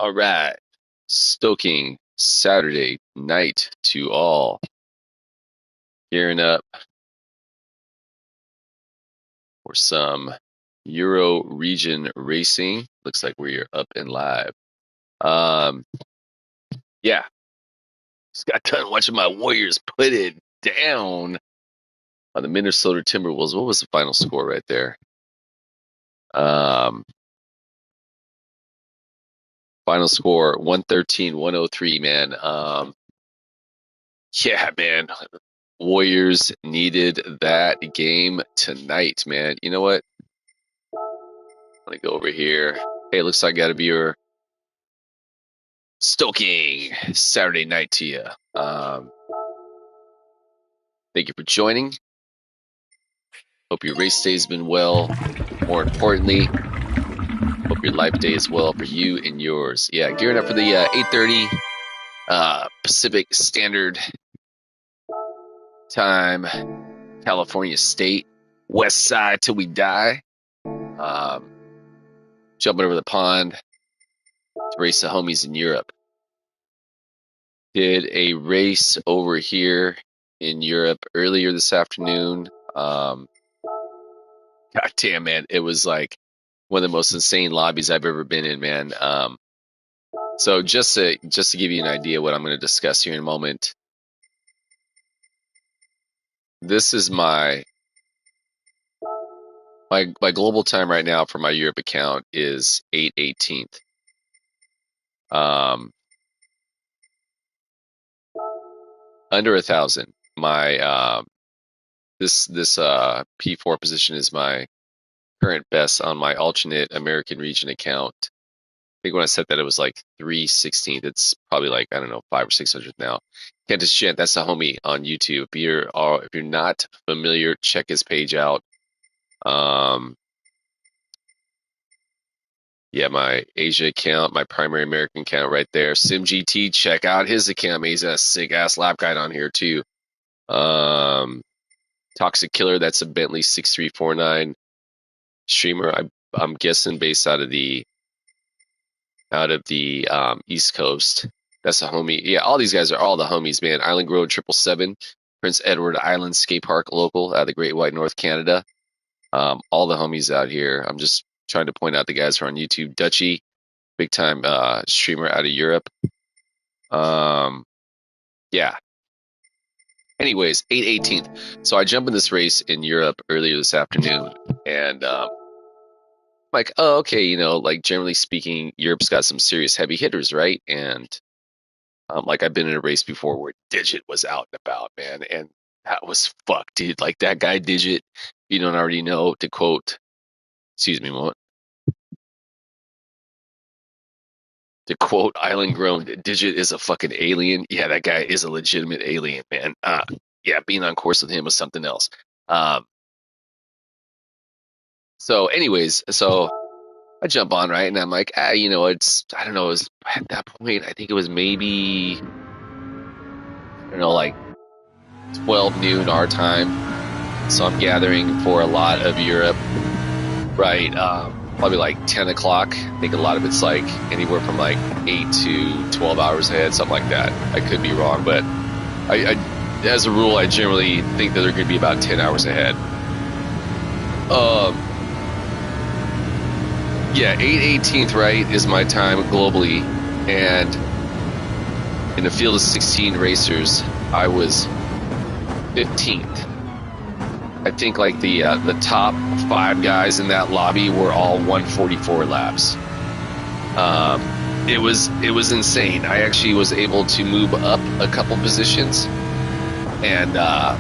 All right. Stoking Saturday night to all. Gearing up for some Euro region racing. Looks like we're up and live. Um, yeah. Just got done watching my Warriors put it down on the Minnesota Timberwolves. What was the final score right there? Um, Final score 113-103, man. Yeah, man. Warriors needed that game tonight, man. You know what? Let me go over here. Hey, looks like I got a viewer. Stoking Saturday night to you. Thank you for joining. Hope your race day has been well. More importantly, hope your life day is well for you and yours. Yeah, gearing up for the 8:30 Pacific Standard Time, California State, West Side till we die. Jumping over the pond to race the homies in Europe. Did a race over here in Europe earlier this afternoon. God damn, man, it was like one of the most insane lobbies I've ever been in, man. So just to give you an idea what I'm going to discuss here in a moment. This is my global time right now for my Europe account is 8/18. Under 1,000. My this P4 position is my current best on my alternate American region account. I think when I said that it was like 3/16. It's probably like, I don't know, 500 or 600 now. Cantus Gent, that's a homie on YouTube. If you're not familiar, check his page out. Yeah, my Asia account, my primary American account right there. SimGT, check out his account. He's a sick ass lap guide on here too. Toxic Killer, that's a Bentley 6349 streamer. I'm guessing based out of the East Coast. That's a homie. Yeah, all these guys are all the homies, man. Island Grove 777, Prince Edward Island Skate Park local out of the Great White North, Canada. All the homies out here. I'm just trying to point out the guys who are on YouTube. Dutchy, big time streamer out of Europe. Yeah. Anyways, 8/18. So I jump in this race in Europe earlier this afternoon, and like, oh, okay, like generally speaking, Europe's got some serious heavy hitters, right? And like I've been in a race before where Digit was out and about, man, and that was fucked, dude. Like that guy Digit, if you don't already know, to quote, excuse me a moment, to quote Island Grown, Digit is a fucking alien. Yeah, that guy is a legitimate alien, man. Yeah, being on course with him was something else. So anyways, I jump on, right, and I'm like, I don't know, it was at that point, I think it was maybe, I don't know, like 12 noon our time. So I'm gathering for a lot of Europe, right? Probably like 10 o'clock. I think a lot of it's like anywhere from like 8 to 12 hours ahead, something like that. I could be wrong, but I as a rule, I generally think that they're going to be about 10 hours ahead. Yeah, 8/18th, right, is my time globally, and in a field of 16 racers, I was 15th. I think like the top 5 guys in that lobby were all 144 laps. It was insane. I actually was able to move up a couple positions, and I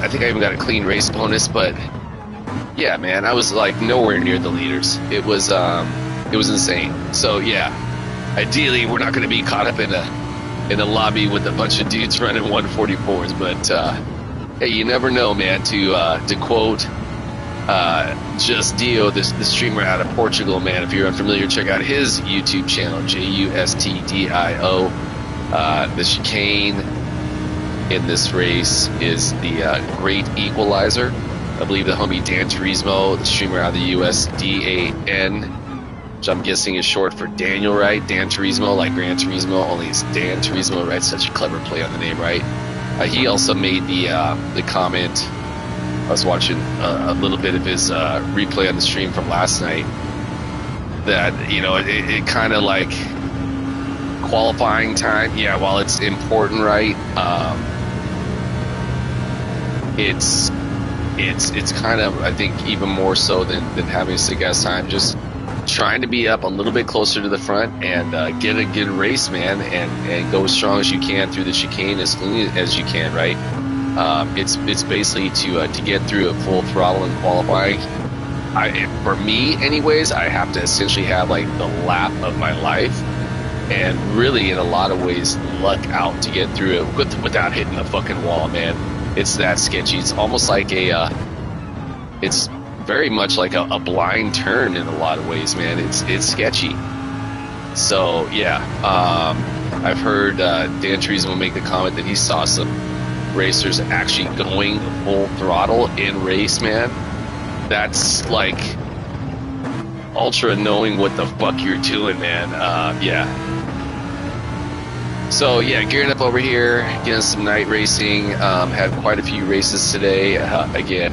think I even got a clean race bonus, but. Yeah, man, I was like nowhere near the leaders. It was insane. So yeah, ideally we're not going to be caught up in a lobby with a bunch of dudes running 144s. But hey, you never know, man. To quote Just Dio, the streamer out of Portugal, man. If you're unfamiliar, check out his YouTube channel, JUSTDIO. The chicane in this race is the Great Equalizer. I believe the homie Dan Turismo, the streamer out of the US, DAN, which I'm guessing is short for Daniel, right? Dan Turismo, like Gran Turismo, only it's Dan Turismo, right? Such a clever play on the name, right? He also made the comment. I was watching a little bit of his replay on the stream from last night. That, you know, it kind of like qualifying time. Yeah, while it's important, right? It's kind of, I think, even more so than having sick ass time. Just trying to be up a little bit closer to the front and get a good race, man, and go as strong as you can through the chicane as clean as you can, right? It's basically to get through at full throttle in qualifying. For me, anyways, I have to essentially have like the lap of my life, and really, in a lot of ways, luck out to get through it without hitting the fucking wall, man. It's that sketchy. It's almost like it's very much like a blind turn in a lot of ways, man. It's sketchy. So yeah, I've heard Dan Turismo make the comment that he saw some racers actually going full throttle in race, man. That's like ultra knowing what the fuck you're doing, man. Yeah. So yeah, gearing up over here, getting some night racing. Had quite a few races today. Again,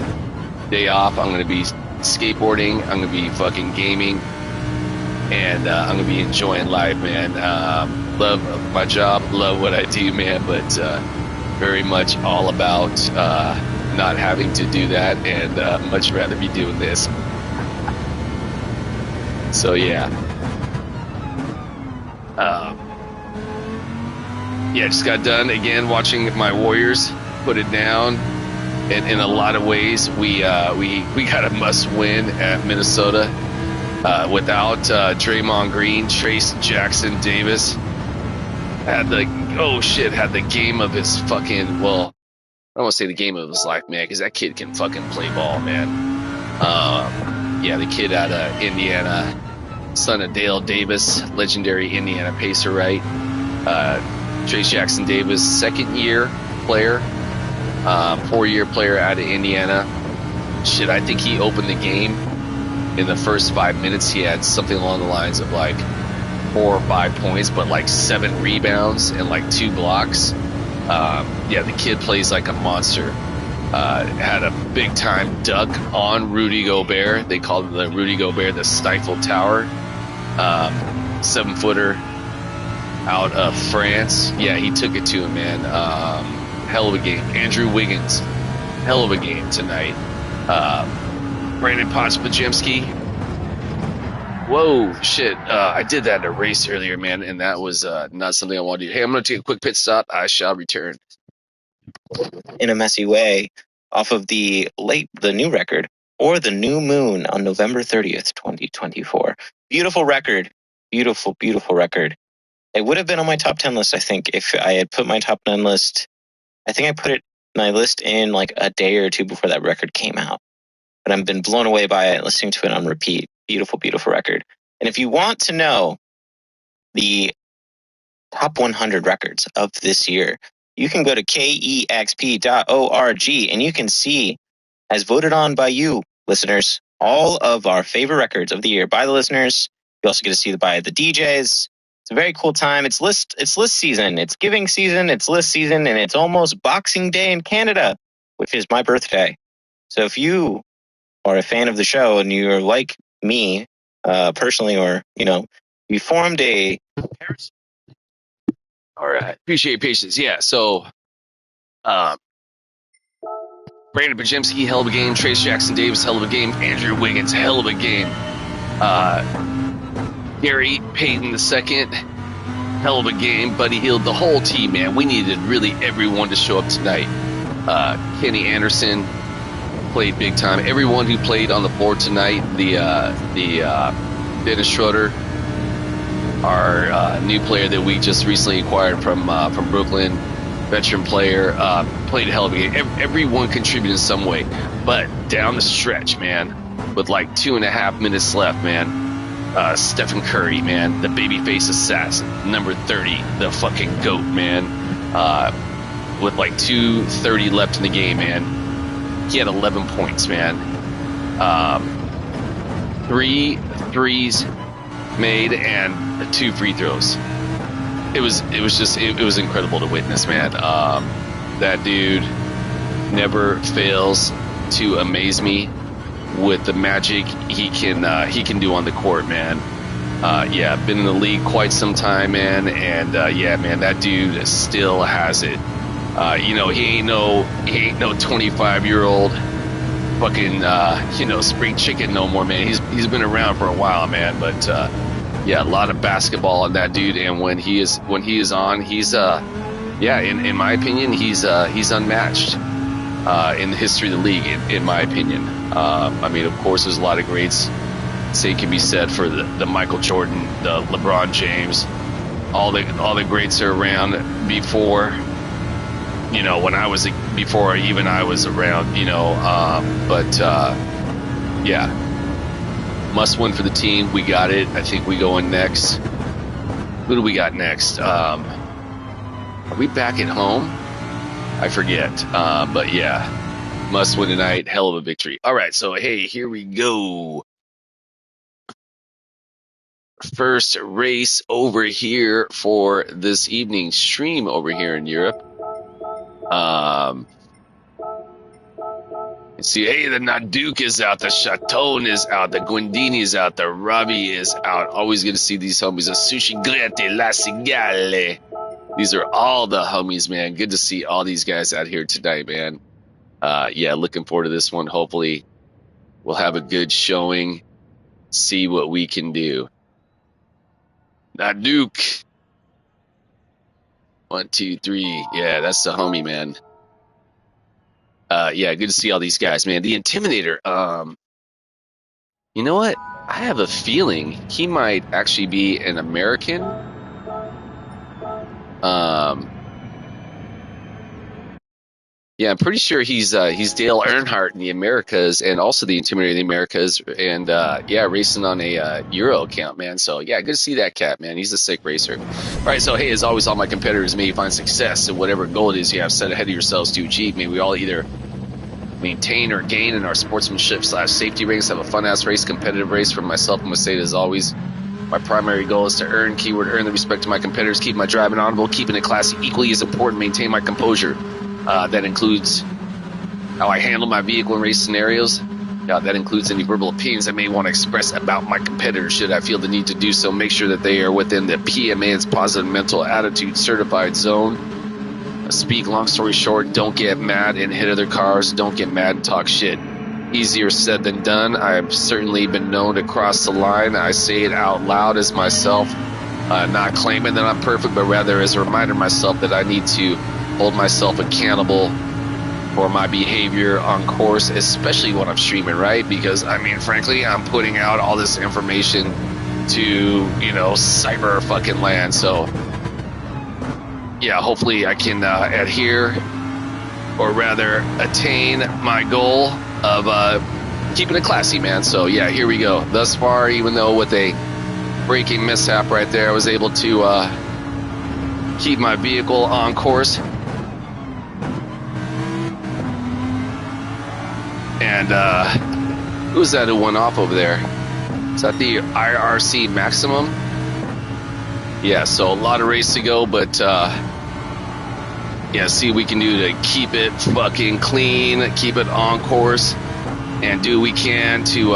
day off. I'm gonna be skateboarding. I'm gonna be fucking gaming, and I'm gonna be enjoying life, man. Love my job, love what I do, man. But very much all about not having to do that, and much rather be doing this. So yeah. Yeah, just got done again watching my Warriors put it down. And in a lot of ways, we got a must win at Minnesota without Draymond Green. Trace Jackson Davis had the game of his fucking, well, I don't want to say the game of his life, man, because that kid can fucking play ball, man. Yeah, the kid out of Indiana, son of Dale Davis, legendary Indiana Pacer, right? Trace Jackson Davis, second-year player, 4-year player out of Indiana. Shit, I think he opened the game. In the first 5 minutes, he had something along the lines of like 4 or 5 points, but like 7 rebounds and like 2 blocks. Yeah, the kid plays like a monster. Had a big-time dunk on Rudy Gobert. They called the Rudy Gobert the Stifle Tower. 7-footer. Out of France. Yeah, he took it to him, man. Hell of a game. Andrew Wiggins. Hell of a game tonight. Brandon Pochpajemski. Whoa, shit. I did that in a race earlier, man, and that was not something I want to do. Hey, I'm going to take a quick pit stop. I shall return. In a messy way, off of the new record, or the new moon on November 30th, 2024. Beautiful record. Beautiful, beautiful record. It would have been on my top 10 list, I think, if I had put my top 10 list. I think I put my list in like a day or two before that record came out. But I've been blown away by it, listening to it on repeat. Beautiful, beautiful record. And if you want to know the top 100 records of this year, you can go to kexp.org and you can see, as voted on by you, listeners, all of our favorite records of the year by the listeners. You also get to see by the DJs. It's a very cool time. It's list season. It's giving season. It's list season. And it's almost Boxing Day in Canada, which is my birthday. So if you are a fan of the show and you're like me personally, or, you know, you formed a... All right. Appreciate your patience. Yeah, so Brandon Pochpajemski, hell of a game. Trace Jackson Davis, hell of a game. Andrew Wiggins, hell of a game. Gary Payton II, hell of a game. Buddy Hield, the whole team, man. We needed really everyone to show up tonight. Kenny Anderson played big time. Everyone who played on the board tonight, the Dennis Schroeder, our new player that we just recently acquired from Brooklyn, veteran player, played a hell of a game. Everyone contributed in some way. But down the stretch, man, with like 2.5 minutes left, man, Stephen Curry, man, the babyface assassin, number 30, the fucking GOAT, man, with like 2:30 left in the game, man, he had 11 points, man. 3 threes, made and 2 free throws. It was incredible to witness, man. That dude never fails to amaze me with the magic he can do on the court, man. Yeah, been in the league quite some time, man, and yeah, man, that dude still has it. You know, he ain't no 25-year-old fucking spring chicken no more, man. He's been around for a while, man, but yeah, a lot of basketball on that dude, and when he is on, he's yeah, in my opinion, he's unmatched in the history of the league, in my opinion. I mean, of course, there's a lot of greats. Same can be said for the Michael Jordan, the LeBron James, all the greats are around before, you know, before even I was around, you know, but yeah, must win for the team. We got it. I think we go in next. Who do we got next? Are we back at home? I forget. But yeah, must win tonight. Hell of a victory. All right. So, hey, here we go. First race over here for this evening's stream over here in Europe. See, hey, the Naduke is out, the Chateau is out, the Guindini is out, the Robbie is out. Always good to see these homies. The Sushi Grete, La Cigale. These are all the homies, man. Good to see all these guys out here tonight, man. Yeah, looking forward to this one. Hopefully, we'll have a good showing. See what we can do. Naduke. 1, 2, 3. Yeah, that's the homie, man. Yeah, good to see all these guys, man. The Intimidator. You know what? I have a feeling he might actually be an American. Yeah, I'm pretty sure he's Dale Earnhardt in the Americas, and also the Intimidator in the Americas, and yeah, racing on a Euro account, man. So yeah, good to see that cat, man. He's a sick racer. All right, so hey, as always, all my competitors, may you find success in whatever goal it is you have set ahead of yourselves to achieve. May we all either maintain or gain in our sportsmanship/safety ratings. Have a fun-ass race, competitive race. For myself, I'm going to say it as always. My primary goal is to earn the respect of my competitors, keep my driving honorable, keeping it classy equally as important, maintain my composure. That includes how I handle my vehicle in race scenarios. That includes any verbal opinions I may want to express about my competitors should I feel the need to do so. Make sure that they are within the PMA's positive mental attitude certified zone. Speak, long story short, don't get mad and hit other cars. Don't get mad and talk shit. Easier said than done. I have certainly been known to cross the line. I say it out loud as myself, not claiming that I'm perfect, but rather as a reminder to myself that I need to hold myself accountable for my behavior on course, especially when I'm streaming, right? Because, I mean, frankly, I'm putting out all this information to, you know, cyber fucking land. So, yeah, hopefully I can adhere, or rather attain my goal of keeping it classy, man. So, yeah, here we go. Thus far, even though with a braking mishap right there, I was able to keep my vehicle on course. And who's that who went off over there? Is that the IRC maximum? Yeah, so a lot of race to go, but yeah, see what we can do to keep it fucking clean, keep it on course, and do what we can to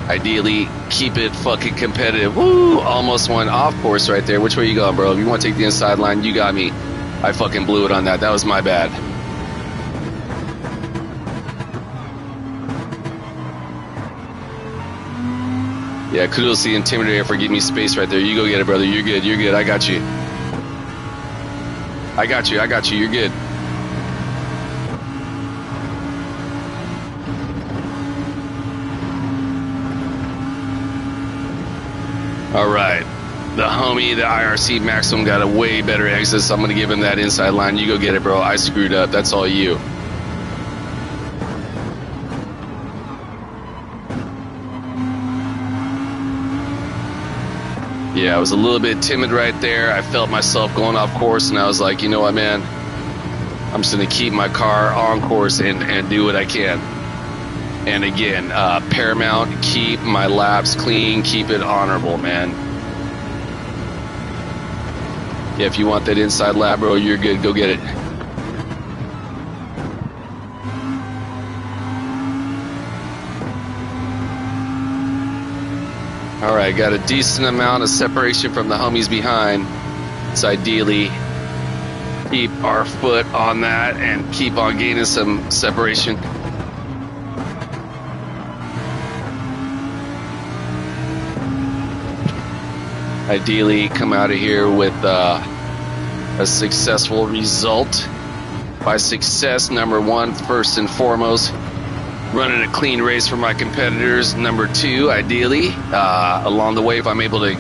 ideally keep it fucking competitive. Woo! Almost went off course right there. Which way you going, bro? If you want to take the inside line, you got me. I fucking blew it on that. That was my bad. Yeah, kudos to the Intimidator for giving me space right there. You go get it, brother. You're good. You're good. I got you. I got you. I got you. You're good. All right. The homie, the IRC Maximum, got a way better exit, so I'm going to give him that inside line. You go get it, bro. I screwed up. That's all you. Yeah, I was a little bit timid right there. I felt myself going off course, and I was like, you know what, man? I'm just going to keep my car on course and do what I can. And again, paramount, keep my laps clean, keep it honorable, man. Yeah, if you want that inside lap, bro, you're good. Go get it. All right, got a decent amount of separation from the homies behind. So ideally, keep our foot on that and keep on gaining some separation. Ideally, come out of here with a successful result. By success, number one, first and foremost, running a clean race for my competitors. Number two, ideally, along the way, if I'm able to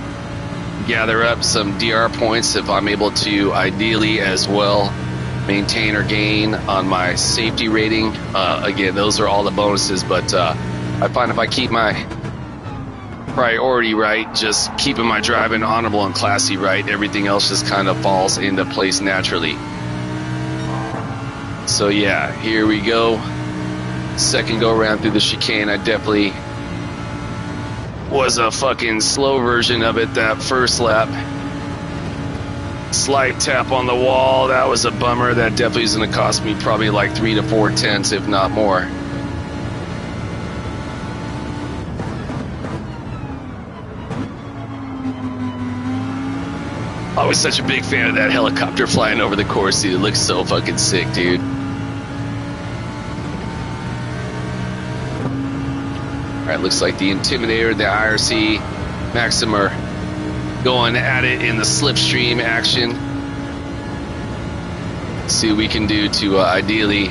gather up some DR points, if I'm able to ideally as well maintain or gain on my safety rating. Again, those are all the bonuses, but I find if I keep my priority right, just keeping my driving honorable and classy right, everything else just kind of falls into place naturally. So yeah, here we go. Second go around through the chicane. I definitely was a fucking slow version of it that first lap. Slight tap on the wall. That was a bummer. That definitely is going to cost me probably like 3 to 4 tenths, if not more. I was such a big fan of that helicopter flying over the course, dude. It looks so fucking sick, dude. Alright, looks like the Intimidator, the IRC, Maxim are going at it in the slipstream action. See what we can do to ideally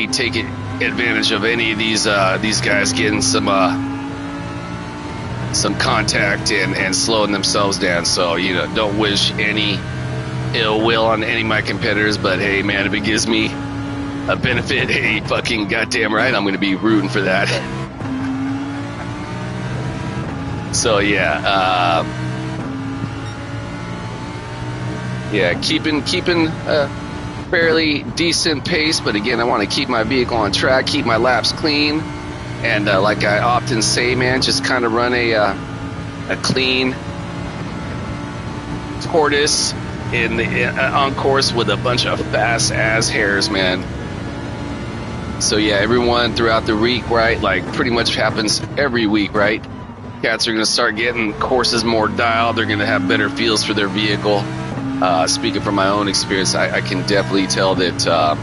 take advantage of any of these guys getting some contact and slowing themselves down. So, you know, don't wish any ill will on any of my competitors, but hey, man, if it gives me a benefit, hey, fucking goddamn right, I'm going to be rooting for that. So, yeah, keeping a fairly decent pace, but again, I want to keep my vehicle on track, keep my laps clean. And like I often say, man, just kind of run a clean tortoise on course with a bunch of fast ass hairs, man. So yeah, everyone throughout the week, right? Like pretty much happens every week, right? Cats are going to start getting courses more dialed. They're going to have better feels for their vehicle. Speaking from my own experience, I can definitely tell that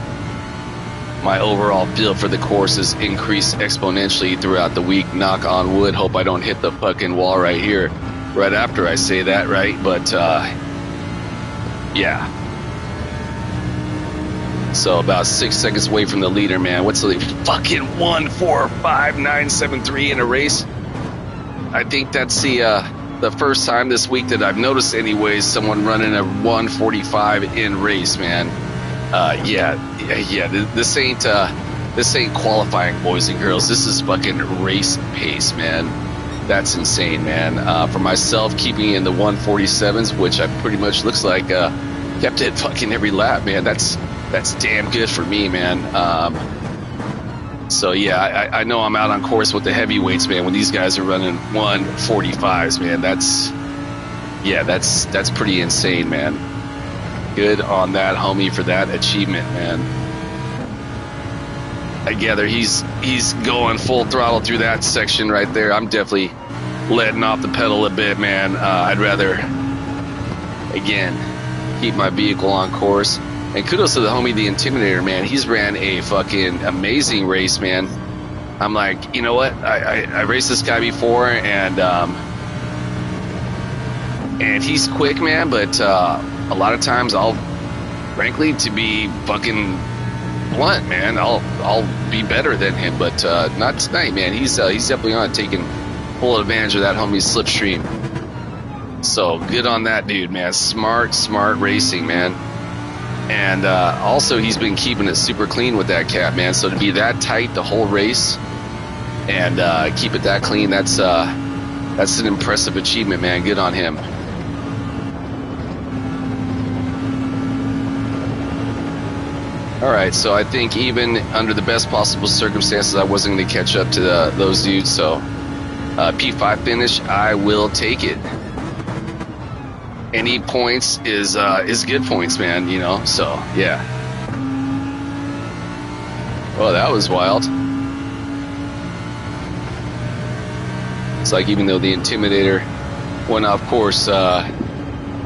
my overall feel for the course has increased exponentially throughout the week. Knock on wood. Hope I don't hit the fucking wall right here right after I say that, right? But yeah. So about 6 seconds away from the leader, man. What's the lead? Fucking 1:4:5973 in a race. I think that's the first time this week that I've noticed, anyways, someone running a 1:45 in race, man. This ain't qualifying, boys and girls. This is fucking race pace, man. That's insane, man. For myself, keeping in the 1:47s, which I pretty much looks like kept it fucking every lap, man. That's damn good for me, man. So yeah, I know I'm out on course with the heavyweights, man. When these guys are running 1:45s, man, that's pretty insane, man. Good on that homie for that achievement, man. I gather he's going full throttle through that section right there. I'm definitely letting off the pedal a bit, man. I'd rather, again, keep my vehicle on course. And kudos to the homie, the Intimidator, man. He's ran a fucking amazing race, man. I'm like, you know what? I raced this guy before, and he's quick, man, but a lot of times frankly, to be fucking blunt, man, I'll be better than him, but not tonight, man. He's definitely on taking full advantage of that homie's slipstream. So good on that dude, man. Smart racing, man. And also he's been keeping it super clean with that cat, man. So to be that tight the whole race and keep it that clean, that's an impressive achievement, man. Good on him. All right, so I think even under the best possible circumstances, I wasn't going to catch up to those dudes. So P5 finish, I will take it. Any points is good points, man. You know, so yeah. Oh, that was wild. It's like even though the Intimidator went off course,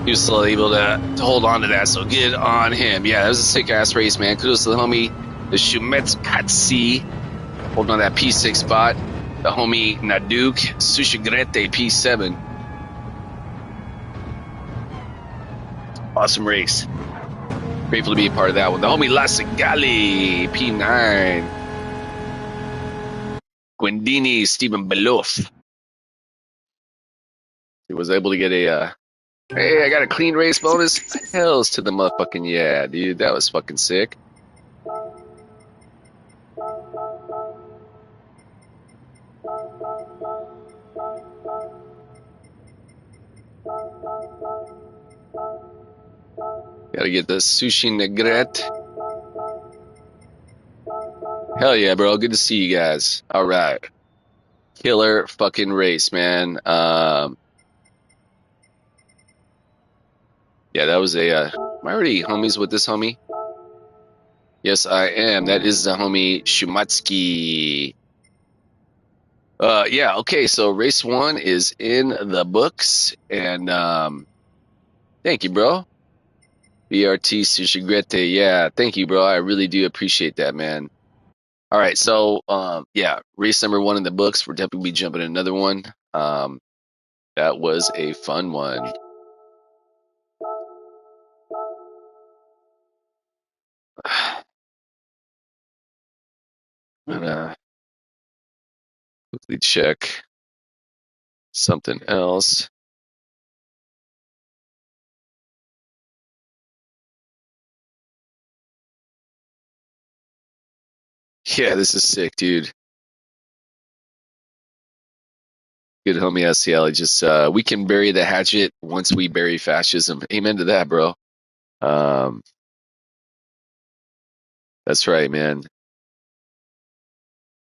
he was still able to hold on to that, so good on him. Yeah, that was a sick-ass race, man. Kudos to the homie, the Shumetskatsi, holding on that P6 spot. The homie Naduk Sushigrete P7. Awesome race. Grateful to be a part of that one. The homie Lasagali P9. Guendini Stephen Beloff. He was able to get a... hey, I got a clean race bonus. Hells to the motherfucking yeah, dude. That was fucking sick. Gotta get the Sushi Negrete. Hell yeah, bro. Good to see you guys. All right. Killer fucking race, man. Yeah, that was a... am I already homies with this homie? Yes, I am. That is the homie Shumatsky. Yeah, okay, so race 1 is in the books, and thank you, bro. BRT Sushigrete, yeah, thank you, bro. I really do appreciate that, man. All right, so yeah, race number 1 in the books. We're definitely be jumping another one. That was a fun one. I'm gonna quickly check something else. Yeah, this is sick, dude. Good homie SCL. Just we can bury the hatchet once we bury fascism. Amen to that, bro. That's right, man.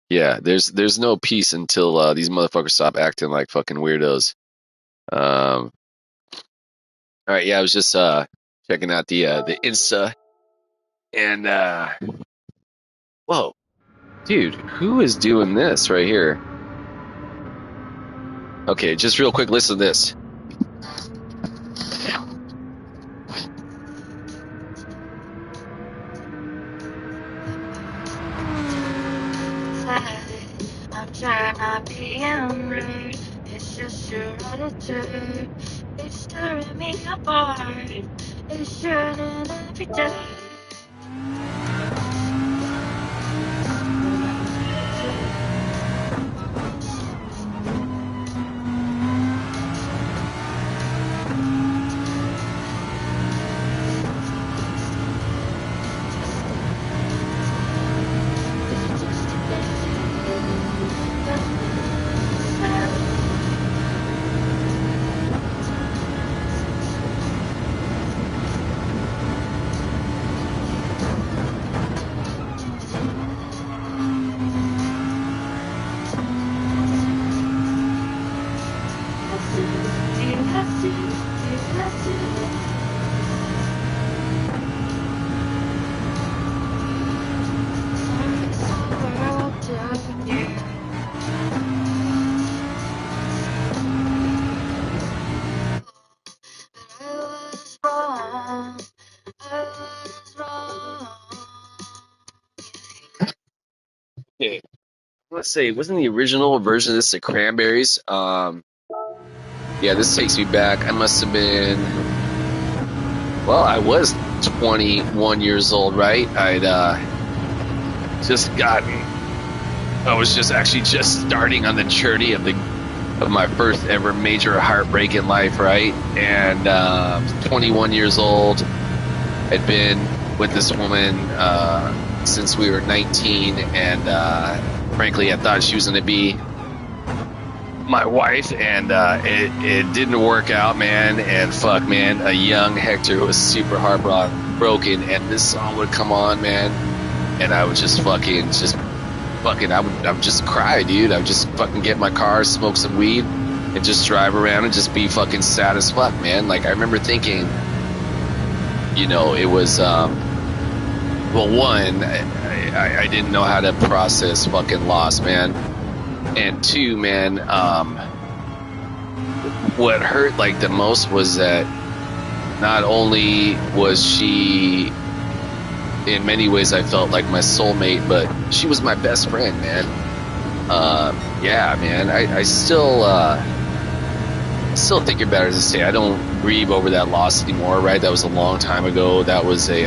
Yeah, there's no peace until these motherfuckers stop acting like fucking weirdos. All right, yeah, I was just checking out the Insta, and whoa, dude, who is doing this right here? Okay, just real quick, listen to this. I'm trying not being rude. It's just your attitude. It's tearing me apart. It's turning every day. Okay, let's say, wasn't the original version of this the Cranberries? Yeah, this takes me back. I must have been, well, I was 21 years old, right? I was just actually just starting on the journey of my first ever major heartbreak in life, right? And 21 years old. I'd been with this woman since we were 19, and frankly, I thought she was going to be my wife, and it didn't work out, man. And fuck, man, a young Hector was super heartbroken. broken, and this song would come on, man, and I would just fucking, I would just cry, dude. I would just fucking get in my car, smoke some weed, and just drive around and just be fucking sad as fuck, man. Like, I remember thinking, you know, it was, well, one, I didn't know how to process fucking loss, man. And two, man, what hurt like the most was that not only was she, in many ways I felt like my soulmate, but she was my best friend, man. Yeah, man, I still think about it to say I don't grieve over that loss anymore, right? That was a long time ago. That was a,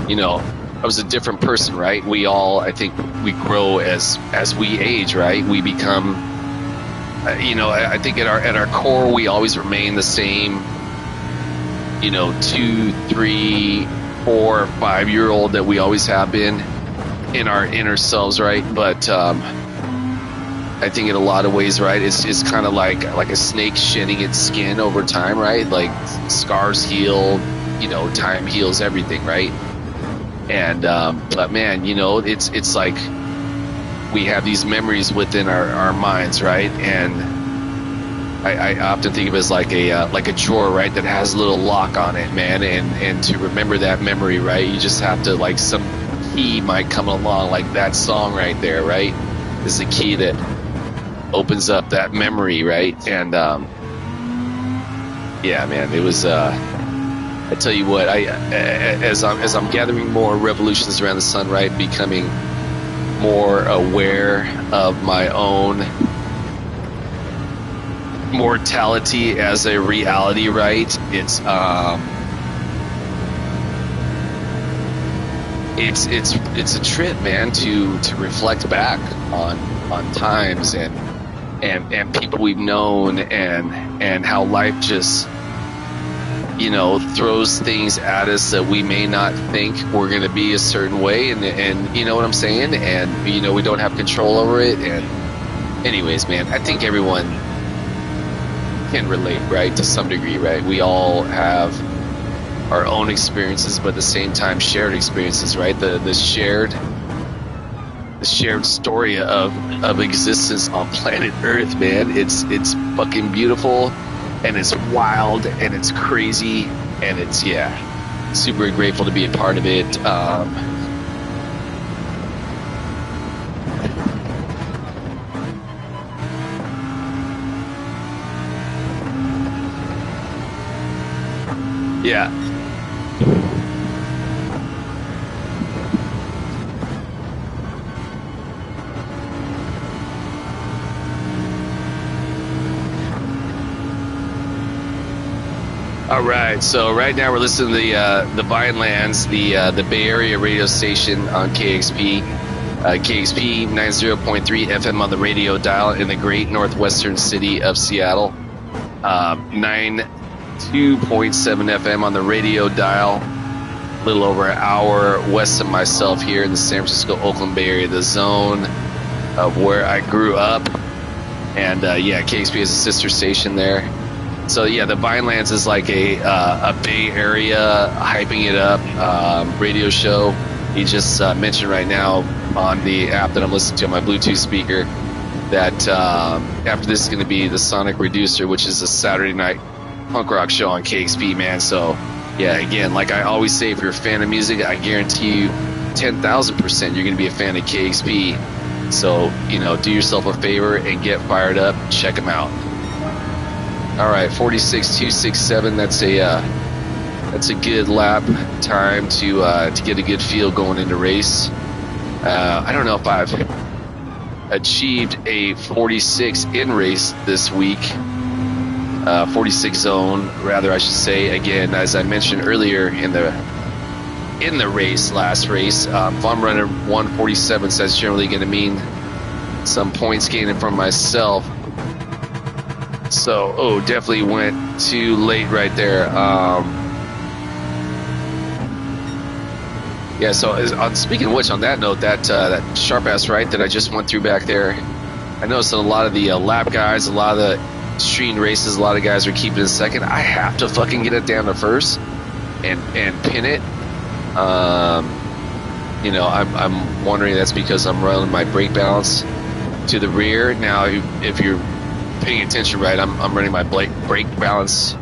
you know, I was a different person, right? We all, I think we grow as we age, right? We become, you know, I think at our core, we always remain the same, you know, 2, 3, 4, 5-year-old that we always have been in our inner selves, right? But I think in a lot of ways, right, it's kind of like a snake shedding its skin over time, right? Like scars heal, you know, time heals everything, right? And but man, you know, it's like we have these memories within our minds, right? And I often think of it as like a drawer, right, that has a little lock on it, man. And to remember that memory, right, you just have to, like, some key might come along, like that song right there, right, is the key that opens up that memory, right? And yeah, man, it was. I tell you what, as I'm gathering more revolutions around the sun, right, becoming more aware of my own mortality as a reality, right? It's a trip, man, to reflect back on times and people we've known and how life just, you know, throws things at us that we may not think we're going to be a certain way, and you know what I'm saying, and you know, we don't have control over it. And anyways, man, I think everyone can relate, right, to some degree, right? We all have our own experiences, but at the same time shared experiences, right? The shared story of existence on planet Earth, man. It's fucking beautiful, and it's wild, and it's crazy, and it's, yeah, super grateful to be a part of it. Yeah. All right, so right now we're listening to the Vinelands, the Bay Area radio station on KXP, KXP 90.3 FM on the radio dial in the great northwestern city of Seattle, 92.7 FM on the radio dial, a little over an hour west of myself here in the San Francisco, Oakland Bay Area, the zone of where I grew up, and yeah, KXP is a sister station there. So yeah, the Vinelands is like a Bay Area hyping it up radio show. He just mentioned right now on the app that I'm listening to on my Bluetooth speaker that after this is going to be the Sonic Reducer, which is a Saturday night punk rock show on KXP, man. So yeah, again, like I always say, if you're a fan of music, I guarantee you 10,000% you're going to be a fan of KXP. So, you know, do yourself a favor and get fired up. Check them out. All right, 46,267. That's a good lap time to get a good feel going into race. I don't know if I've achieved a 46 in race this week. 46 zone, rather, I should say. Again, as I mentioned earlier in the race, last race, if I'm running 147, so that's generally going to mean some points gaining from myself. So, definitely went too late right there. Yeah, so speaking of which, on that note, that sharp-ass right that I just went through back there, I noticed that a lot of the lap guys, a lot of the stream races, a lot of guys are keeping it second. I have to fucking get it down to first. and pin it. You know, I'm wondering that's because I'm running my brake balance to the rear. Now, if you're paying attention, right, I'm running my brake balance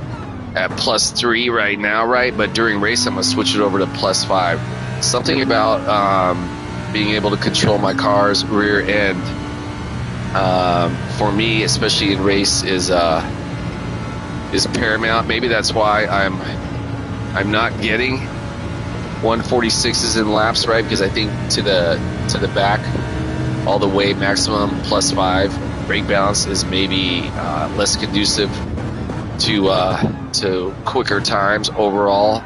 at +3 right now, right? But during race, I'm gonna switch it over to +5. Something about being able to control my car's rear end, for me, especially in race, is paramount. Maybe that's why I'm not getting 146s in laps, right? Because I think to the back, all the way maximum +5 brake balance is maybe less conducive to quicker times overall.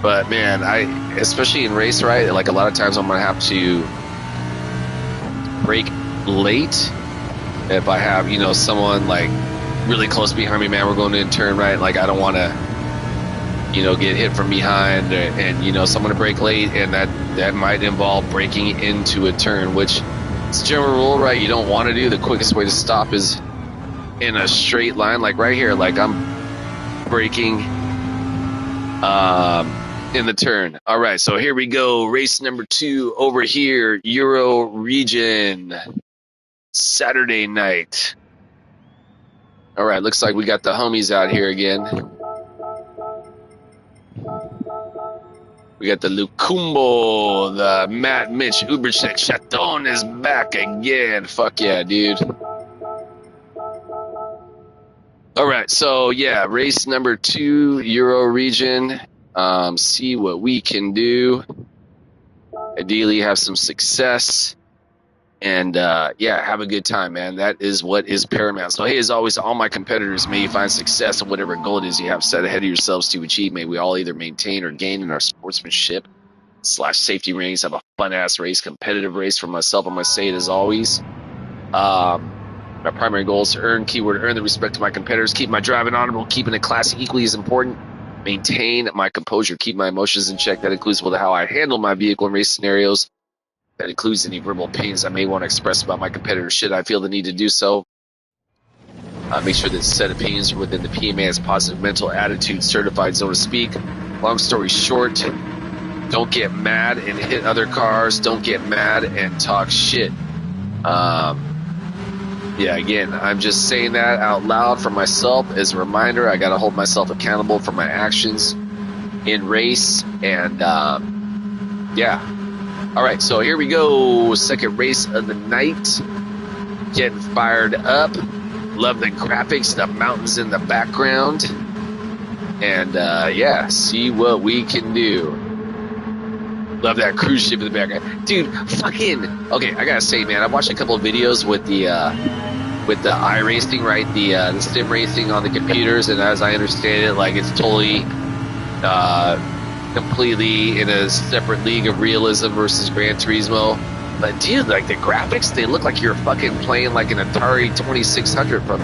But man, especially in race, right? Like a lot of times I'm gonna have to brake late if I have, you know, someone like really close behind me. Man, we're going to turn right. Like I don't want to, you know, get hit from behind, and you know, so I'm gonna brake late, and that might involve braking into a turn, which it's a general rule, right? You don't want to do. The quickest way to stop is in a straight line, like right here. Like I'm braking in the turn. All right, so here we go. Race number 2 over here, Euro region, Saturday night. All right, looks like we got the homies out here again. We got the Lucumbo, the Matt Mitch Ubercheck Chaton is back again. Fuck yeah, dude. All right, so yeah, race number 2, Euro region. See what we can do. Ideally, have some success, and yeah, have a good time, man. That is what is paramount. So hey, as always, all my competitors, may you find success in whatever goal it is you have set ahead of yourselves to achieve. May we all either maintain or gain in our sportsmanship / safety ratings. Have a fun ass race, competitive race for myself. I'm gonna say it as always. My primary goal is to earn the respect of my competitors, keep my driving honorable, keeping it classy equally as important, maintain my composure, keep my emotions in check. That includes how I handle my vehicle in race scenarios. That includes any verbal opinions I may want to express about my competitors should I feel the need to do so. Make sure that said opinions are within the PMA's positive mental attitude certified zone to speak. Long story short, don't get mad and hit other cars. Don't get mad and talk shit. Yeah, again, I'm just saying that out loud for myself as a reminder. I got to hold myself accountable for my actions in race. And yeah. All right, so here we go. Second race of the night. Getting fired up. Love the graphics, the mountains in the background. And yeah, see what we can do. Love that cruise ship in the background. Dude, fucking... Okay, I gotta say, man, I've watched a couple of videos with the iRacing, right? The sim racing on the computers, and as I understand it, like, it's totally... completely in a separate league of realism versus Gran Turismo. But dude, like the graphics, they look like you're fucking playing like an Atari 2600 from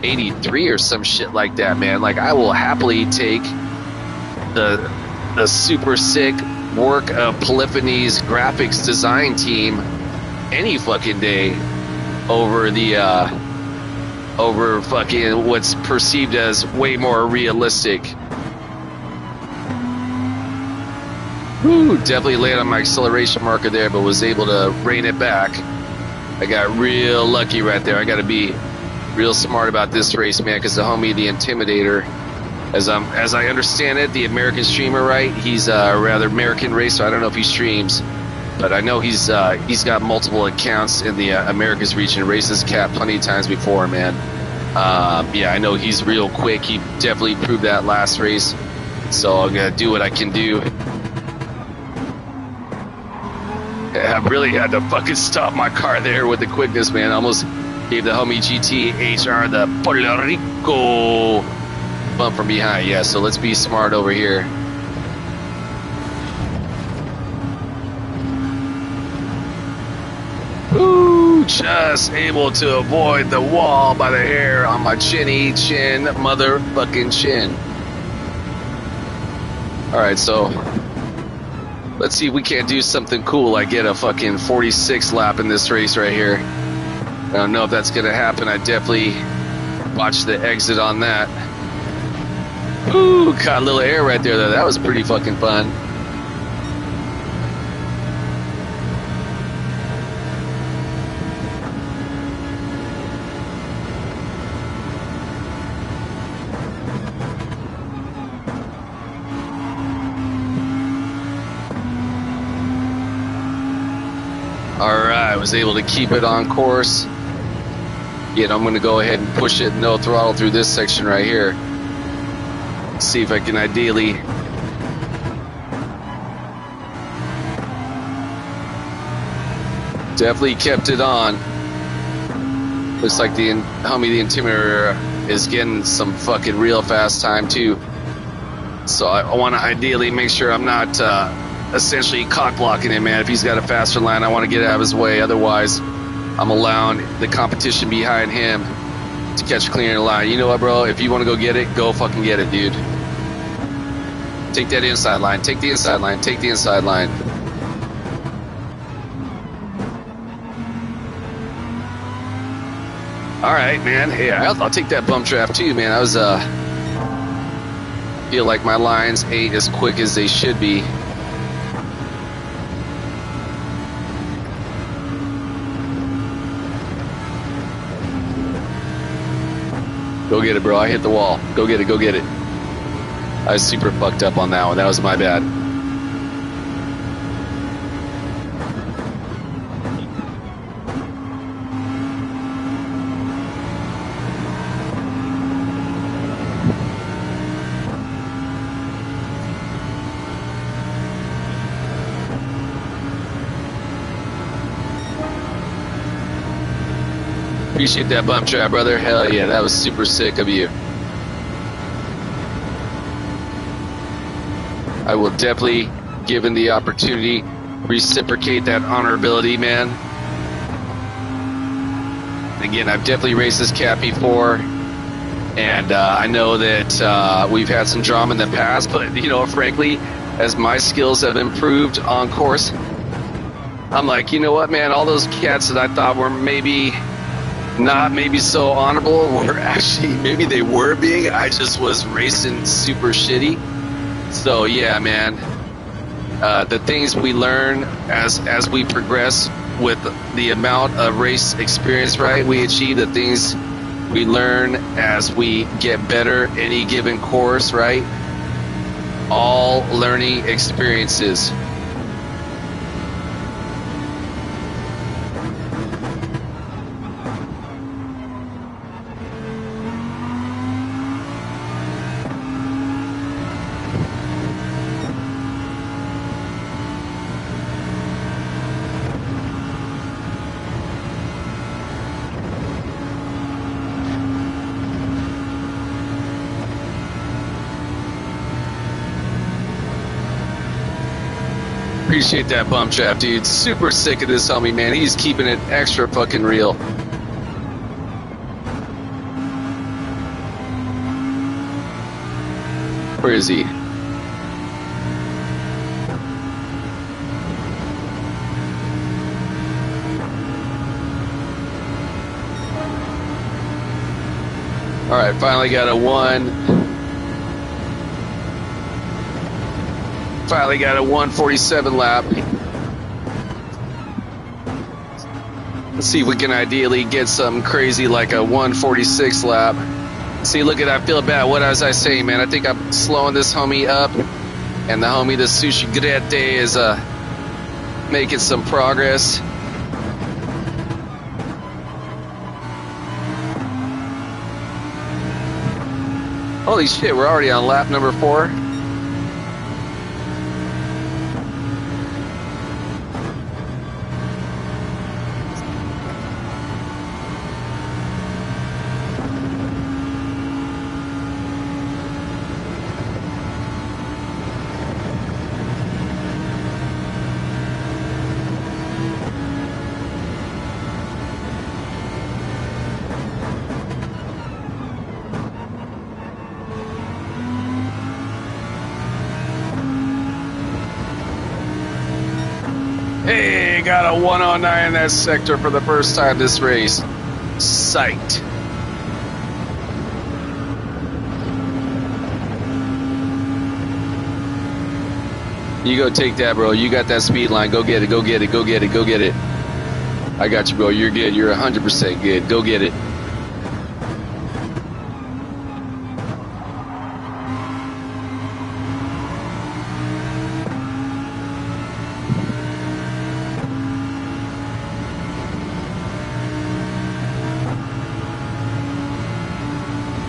83 or some shit like that, man. Like I will happily take the super sick work of Polyphony's graphics design team any fucking day over the over fucking what's perceived as way more realistic. Woo, definitely laid on my acceleration marker there, but was able to rein it back. I got real lucky right there. I got to be real smart about this race, man, because the homie, the Intimidator, as I understand it, the American streamer, right? He's a rather American racer. I don't know if he streams, but I know he's got multiple accounts in the Americas region. Races Cat plenty of times before, man. Yeah, I know he's real quick. He definitely proved that last race. So I'm gonna do what I can do. I really had to fucking stop my car there with the quickness, man. I almost gave the homie GT HR the Puerto Rico bump from behind. Yeah, so let's be smart over here. Ooh, just able to avoid the wall by the hair on my chinny chin, motherfucking chin. All right, so let's see if we can't do something cool. I get a fucking 46 lap in this race right here. I don't know if that's going to happen. I definitely watched the exit on that. Ooh, caught a little air right there, though. That was pretty fucking fun. Alright, I was able to keep it on course. Yet I'm going to go ahead and push it no throttle through this section right here. See if I can ideally definitely kept it on. Looks like the homie the Intimidator is getting some fucking real fast time too. So I want to ideally make sure I'm not essentially cock blocking him, man. If he's got a faster line, I want to get out of his way. Otherwise, I'm allowing the competition behind him to catch a clearing line. You know what, bro? If you want to go get it, go fucking get it, dude. Take that inside line. Take the inside line. Take the inside line. All right, man. Hey, I'll take that bump draft too, man. I was feel like my lines ain't as quick as they should be. Go get it, bro. I hit the wall. Go get it. Go get it. I was super fucked up on that one. That was my bad. Appreciate that bump trap, brother. Hell yeah, that was super sick of you. I will definitely, given the opportunity, reciprocate that honorability, man. Again, I've definitely raced this cat before, and I know that we've had some drama in the past, but, you know, frankly, as my skills have improved on course, I'm like, you know what, man, all those cats that I thought were maybe not maybe so honorable were actually, maybe they were being, I just was racing super shitty. So yeah, man, the things we learn as we progress with the amount of race experience, right, we achieve the things we learn as we get better any given course, right, all learning experiences. Appreciate that bump trap, dude. Super sick of this homie, man. He's keeping it extra fucking real. Where is he? All right, finally got a one. Finally got a 147 lap. Let's see if we can ideally get something crazy like a 146 lap. See, look at, I feel bad. What was I saying, man? I think I'm slowing this homie up, and the homie, the Sushi Grete, is making some progress. Holy shit, we're already on lap number 4. Hey, got a 109 in that sector for the first time this race. Psyched. You go take that, bro. You got that speed line. Go get it. Go get it. Go get it. Go get it. I got you, bro. You're good. You're 100% good. Go get it.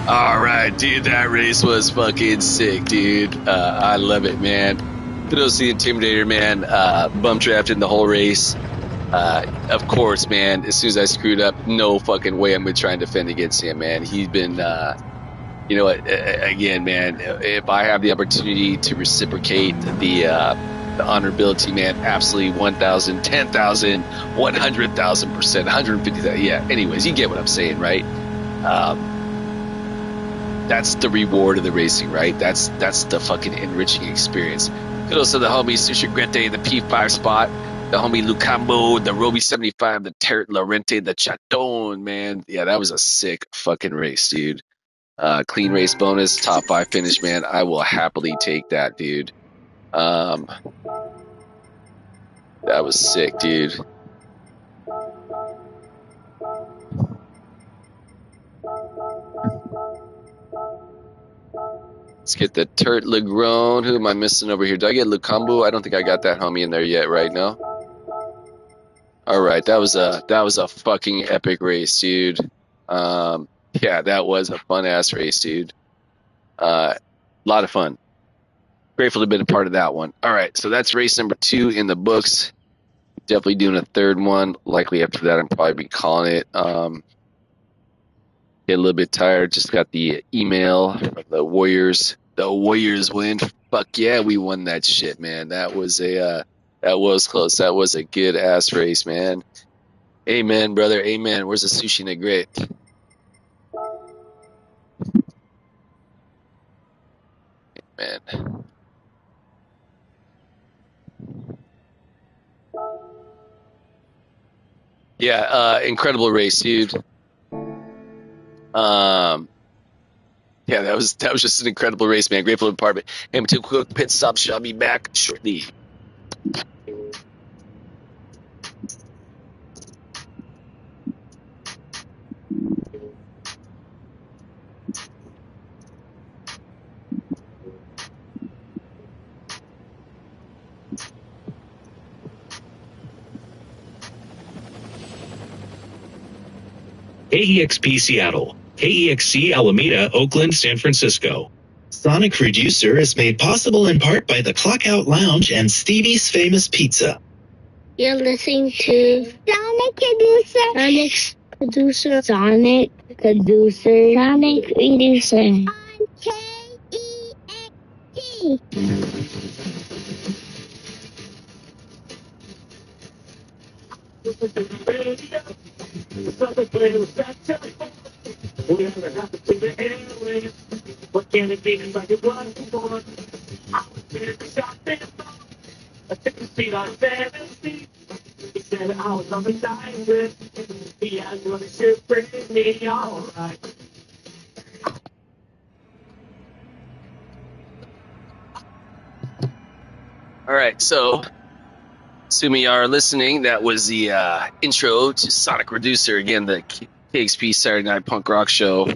All right, dude, that race was fucking sick, dude. I love it, man. Kudos to the Intimidator, man. Bump drafted the whole race. Of course, man, as soon as I screwed up, no fucking way I'm going to try and defend against him, man. He's been, you know what, again, man, if I have the opportunity to reciprocate the honorability, man, absolutely 1,000, 10,000, 100,000%, 150,000. Yeah, anyways, you get what I'm saying, right? That's the reward of the racing, right? That's the fucking enriching experience. Kudos to the homie Sushi Grete in the P5 spot, the homie Lucambo, the Roby 75, the Terret Lorente, the Chaton, man. Yeah, that was a sick fucking race, dude. Clean race bonus, top 5 finish, man. I will happily take that, dude. That was sick, dude. Let's get the Turt Legrone. Who am I missing over here? Did I get Lucambo? I don't think I got that homie in there yet right now. All right, that was a fucking epic race, dude. Yeah, that was a fun ass race, dude. A lot of fun. Grateful to have been a part of that one. All right, so that's race number 2 in the books. Definitely doing a third one. Likely after that, I'm probably be calling it. Get a little bit tired. Just got the email from the Warriors. The Warriors win. Fuck yeah, we won that shit, man. That was close. That was a good ass race, man. Amen, brother. Amen. Where's the sushi negrete? Man. Yeah, incredible race, dude. Yeah, that was just an incredible race, man. Grateful department. And 2 quick pit stops. I'll be back shortly. KEXP Seattle, KEXC Alameda, Oakland, San Francisco. Sonic Reducer is made possible in part by the Clockout Lounge and Stevie's Famous Pizza. You're listening to Sonic Producer. Sonic Producer. Sonic Producer. Sonic Producer. On KEXT. What can it be like it was before? I was there to shop and I took a seat on 7th. He said I was on the side with. He had one that should bring me all right. All right, so assuming you are listening, that was the intro to Sonic Reducer, again, the KXP Saturday Night Punk Rock Show.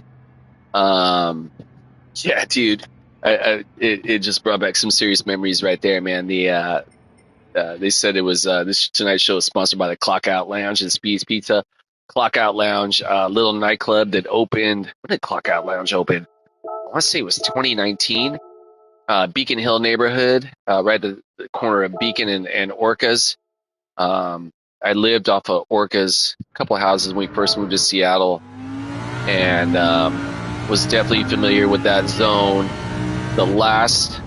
Yeah, dude, it just brought back some serious memories right there, man. They said it was this tonight's show is sponsored by the Clockout Lounge and Speed's Pizza. Clockout Lounge, little nightclub that opened. When did Clockout Lounge open? I want to say it was 2019. Beacon Hill neighborhood, right at the corner of Beacon and Orcas. I lived off of Orcas, a couple of houses when we first moved to Seattle, and was definitely familiar with that zone. The last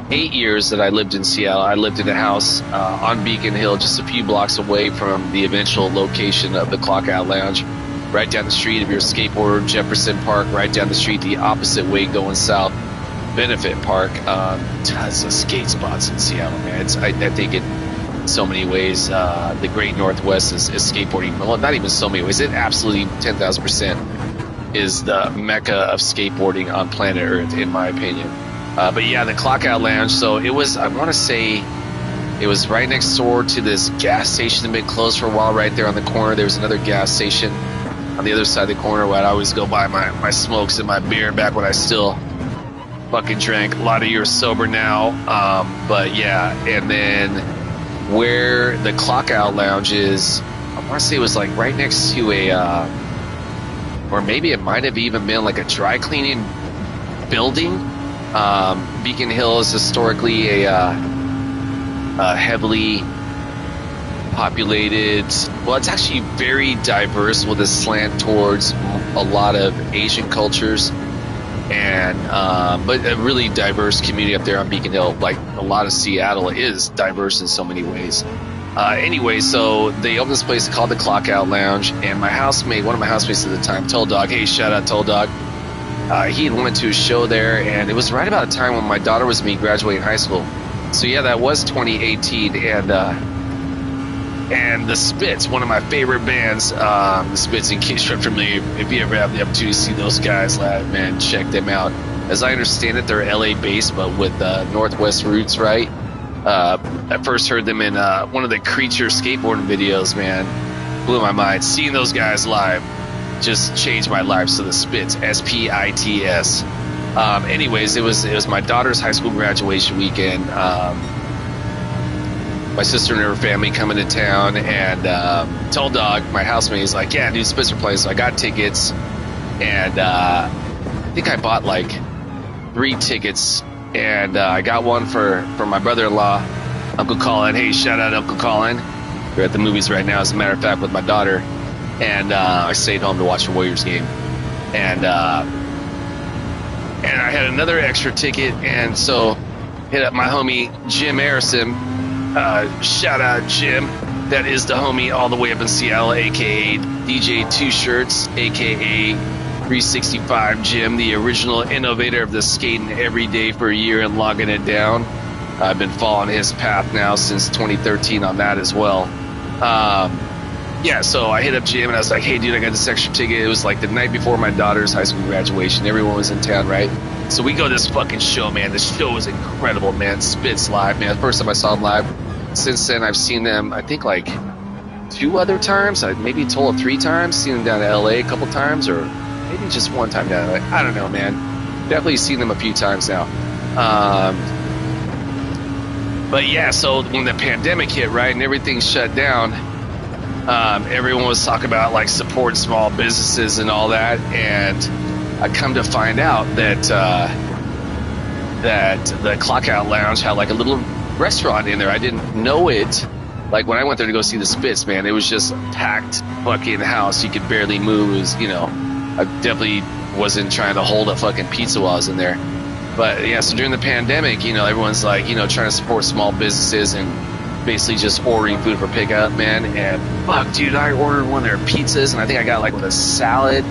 8 years that I lived in Seattle, I lived in a house on Beacon Hill, just a few blocks away from the eventual location of the Clockout Lounge. Right down the street, if you're a skateboarder, Jefferson Park, right down the street, the opposite way going south, Benefit Park. Tons of skate spots in Seattle, man. I think in so many ways, the Great Northwest is skateboarding. Well, not even so many ways. It absolutely 10,000% is the mecca of skateboarding on planet Earth, in my opinion. But yeah, the Clock Out Lounge. So it was, I want to say, it was right next door to this gas station that had been closed for a while. Right there on the corner, there was another gas station on the other side of the corner where I'd always go buy my smokes and my beer back when I still fucking drank. A lot of years sober now. But yeah, and then where the Clock Out Lounge is, I want to say it was like right next to a, or maybe it might have even been like a dry cleaning building. Beacon Hill is historically a heavily populated, well, it's actually very diverse with a slant towards a lot of Asian cultures, and but a really diverse community up there on Beacon Hill. Like a lot of Seattle is diverse in so many ways. Anyway, so they opened this place called the Clock Out Lounge, and my housemate, one of my housemates at the time, Toll Dog, hey, shout out Toll Dog, he had went to a show there, and it was right about the time when my daughter was me graduating high school. So yeah, that was 2018, and the Spits, one of my favorite bands, the Spits, in case you're familiar, if you ever have the opportunity to see those guys live, man, check them out. As I understand it, they're LA based, but with Northwest roots, right? I first heard them in one of the Creature skateboarding videos, man. Blew my mind. Seeing those guys live just changed my life. So the Spits, S-P-I-T-S. Anyways, it was my daughter's high school graduation weekend. My sister and her family coming to town, and Toll Dog, my housemate, is like, yeah, dude, Spitzer plays. So I got tickets, and I think I bought like 3 tickets, and I got one for my brother-in-law, Uncle Colin. Hey, shout out Uncle Colin. We're at the movies right now, as a matter of fact, with my daughter, and I stayed home to watch the Warriors game, and I had another extra ticket, and so hit up my homie Jim Harrison. Shout out Jim, that is the homie all the way up in Seattle, aka DJ Two Shirts, aka 365 Jim, the original innovator of the skating every day for a year and logging it down. I've been following his path now since 2013 on that as well. Yeah, so I hit up Jim and I was like, hey dude, I got this extra ticket. It was like the night before my daughter's high school graduation. Everyone was in town, right? So we go to this fucking show, man. This show was incredible, man. Spits live, man. The first time I saw them live. Since then, I've seen them, I think, like 2 other times. Maybe a total of 3 times. Seen them down to LA a couple times, or maybe just 1 time down to LA. I don't know, man. Definitely seen them a few times now. But yeah, so when the pandemic hit, right, and everything shut down, everyone was talking about like support small businesses and all that, and I come to find out that that the Clock Out Lounge had like a little restaurant in there. I didn't know it. Like when I went there to go see the Spits, man, it was just packed fucking house. You could barely move. It was, you know, I definitely wasn't trying to hold a fucking pizza while I was in there. But yeah, so during the pandemic, you know, everyone's like, you know, trying to support small businesses and basically just ordering food for pickup, man. And fuck, dude, I ordered one of their pizzas, and I think I got like with a salad.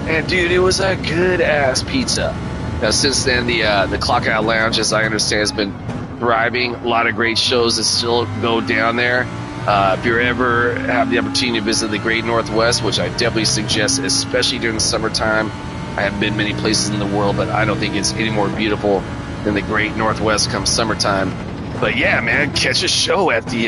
And dude, it was a good ass pizza. Now, since then, the Clock Out Lounge, as I understand, has been thriving. A lot of great shows that still go down there. If you ever have the opportunity to visit the Great Northwest, which I definitely suggest, especially during the summertime. I haven't been many places in the world, but I don't think it's any more beautiful than the Great Northwest come summertime. But yeah, man, catch a show at the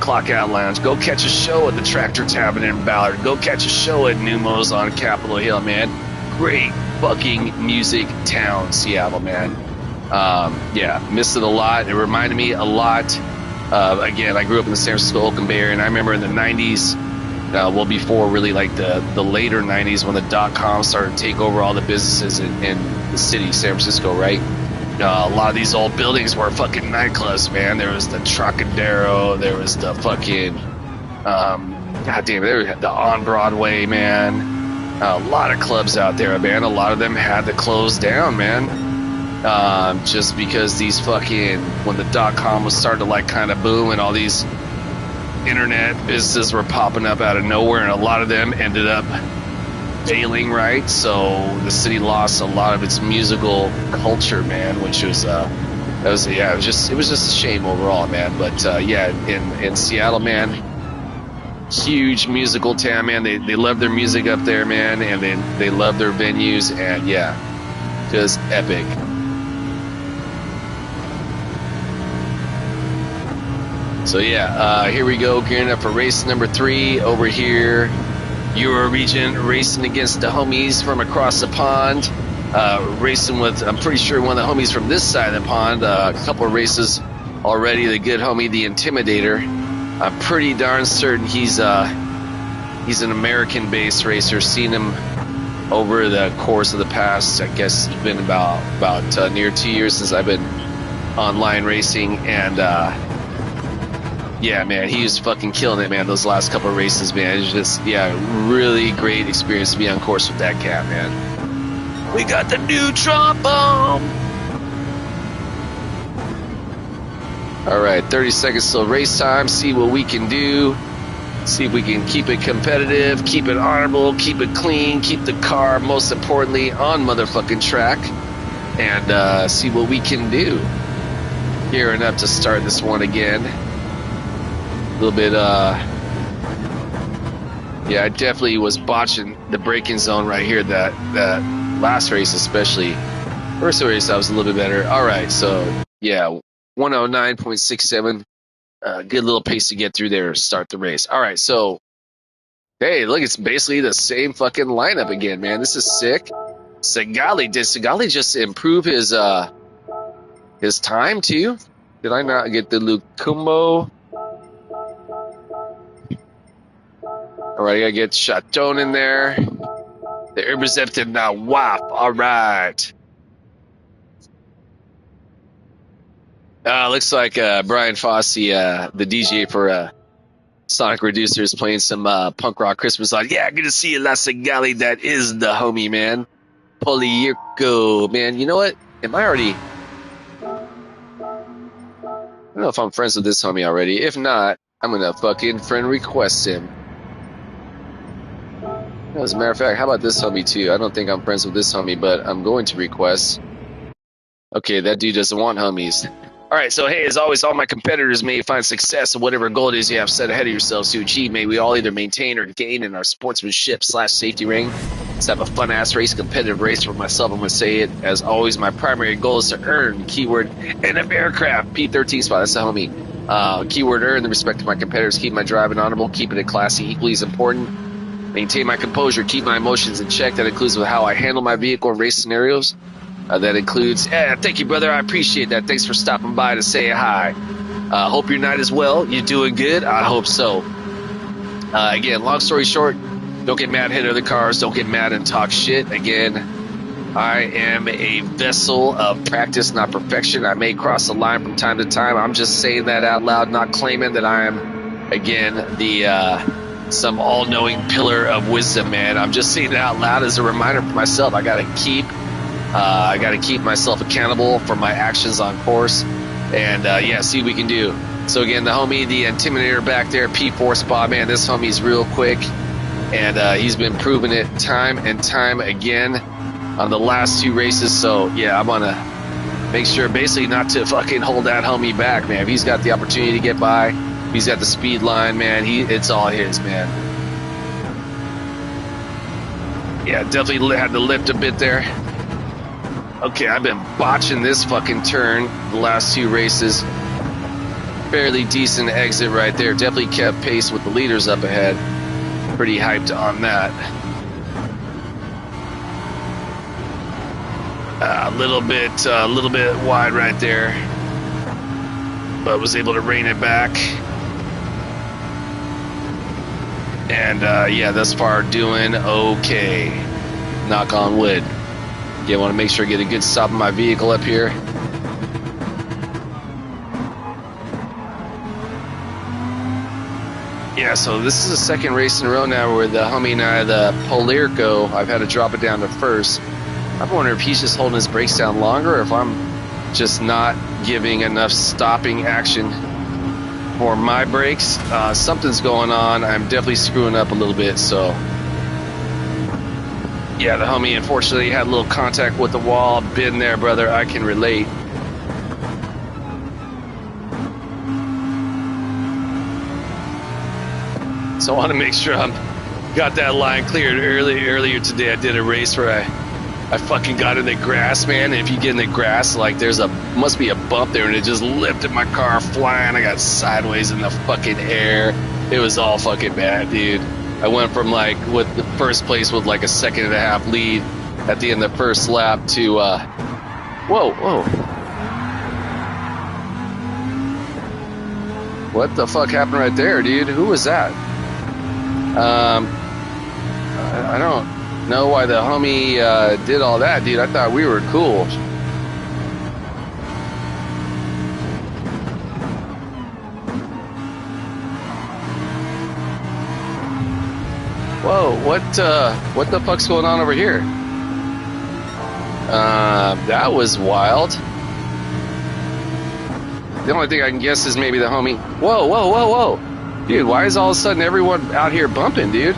Clock Out Lounge. Go catch a show at the Tractor Tavern in Ballard. Go catch a show at Numos on Capitol Hill, man. Great fucking music town, Seattle, man. Yeah, missed it a lot. It reminded me a lot. Again, I grew up in the San Francisco Oakland Bay Area, and I remember in the 90s, well, before really like the later 90s when the .com started to take over all the businesses in the city, San Francisco, right? A lot of these old buildings were fucking nightclubs, man. There was the Trocadero, there was the fucking, god damn it, there was the On Broadway, man. A lot of clubs out there, man. A lot of them had to close down, man. Just because these fucking, when the .com was starting to like kind of boom and all these internet businesses were popping up out of nowhere, and a lot of them ended up failing, right? So the city lost a lot of its musical culture, man, which was it was just a shame overall, man. But yeah, in Seattle, man, huge musical town, man. They love their music up there, man, and they love their venues, and yeah, Just epic. So yeah, here we go, gearing up for race number 3 over here. Euro region, racing against the homies from across the pond. Racing with, I'm pretty sure, one of the homies from this side of the pond. A couple of races already. The good homie, the Intimidator. I'm pretty darn certain he's an American-based racer. Seen him over the course of the past, I guess it's been about near 2 years since I've been online racing, and yeah, man, he was fucking killing it, man, those last couple of races, man. It's just, yeah, really great experience to be on course with that cat, man. We got the neutron bomb! All right, 30 seconds till race time. See what we can do. See if we can keep it competitive, keep it honorable, keep it clean, keep the car, most importantly, on motherfucking track, and see what we can do. Gearing up to start this one again. A little bit, yeah, I definitely was botching the braking zone right here, that last race especially. First race, I was a little bit better. All right, so, yeah, 109.67. Good little pace to get through there to start the race. All right, so, hey, look, it's basically the same fucking lineup again, man. This is sick. Sigali, did Sigali just improve his time too? Did I not get the Lucumbo? All right, I gotta get Chaton in there. The Herbizeptive now WAP. All right. Looks like Brian Fosse, the DJ for Sonic Reducer, is playing some punk rock Christmas song. Yeah, good to see you, La Sigali. That is the homie, man. Poliirko, man. You know what? Am I already... I don't know if I'm friends with this homie already. If not, I'm gonna fucking friend request him. As a matter of fact, how about this homie too? I don't think I'm friends with this homie, but I'm going to request. Okay, that dude doesn't want homies. Alright, so hey, as always, all my competitors may find success in whatever goal it is you have set ahead of yourselves to achieve. May we all either maintain or gain in our sportsmanship/safety ring. Let's have a fun-ass race, competitive race. For myself, I'm going to say it. As always, my primary goal is to earn, keyword, in a aircraft, P13 spot. That's the homie. Keyword earn, the respect of my competitors. Keep my driving honorable, keeping it classy, equally as important. Maintain my composure, keep my emotions in check. That includes with how I handle my vehicle in race scenarios. That includes, thank you, brother. I appreciate that. Thanks for stopping by to say hi. Hope your night is well. You're doing good? I hope so. Again, long story short, don't get mad, hit other cars. Don't get mad and talk shit. Again, I am a vessel of practice, not perfection. I may cross the line from time to time. I'm just saying that out loud, not claiming that I am, again, the some all-knowing pillar of wisdom, man. I'm just saying it out loud as a reminder for myself. I gotta keep myself accountable for my actions on course, and yeah, see what we can do. So again, the homie, the Intimidator back there, P4 spot, man. This homie's real quick, and he's been proving it time and time again on the last 2 races. So yeah, I'm gonna make sure basically not to fucking hold that homie back, man. If he's got the opportunity to get by, he's got the speed line, man. It's all his, man. Yeah, definitely had to lift a bit there. Okay, I've been botching this fucking turn the last 2 races. Fairly decent exit right there. Definitely kept pace with the leaders up ahead. Pretty hyped on that. A little bit wide right there, but was able to rein it back. And yeah, thus far doing okay. Knock on wood. Yeah, I want to make sure I get a good stop in my vehicle up here. Yeah, so this is the second race in a row now where the homie and I, the Poliirko, I've had to drop it down to first. I'm wondering if he's just holding his brakes down longer, or if I'm just not giving enough stopping action for my brakes. Something's going on. I'm definitely screwing up a little bit, so... Yeah, the homie unfortunately had a little contact with the wall. Been there, brother. I can relate. So I want to make sure I'm got that line cleared. Earlier today, I did a race where I I fucking got in the grass, man. And if you get in the grass, like must be a bump there, and it just lifted my car flying. I got sideways in the fucking air. It was all fucking bad, dude. I went from like with the first place with like a 1.5-second lead at the end of the first lap to whoa. What the fuck happened right there, dude? Who was that? I don't know why the homie did all that, dude. I thought we were cool. Whoa, what the fuck's going on over here? That was wild. The only thing I can guess is maybe the homie. Whoa. Dude, why is all of a sudden everyone out here bumping, dude?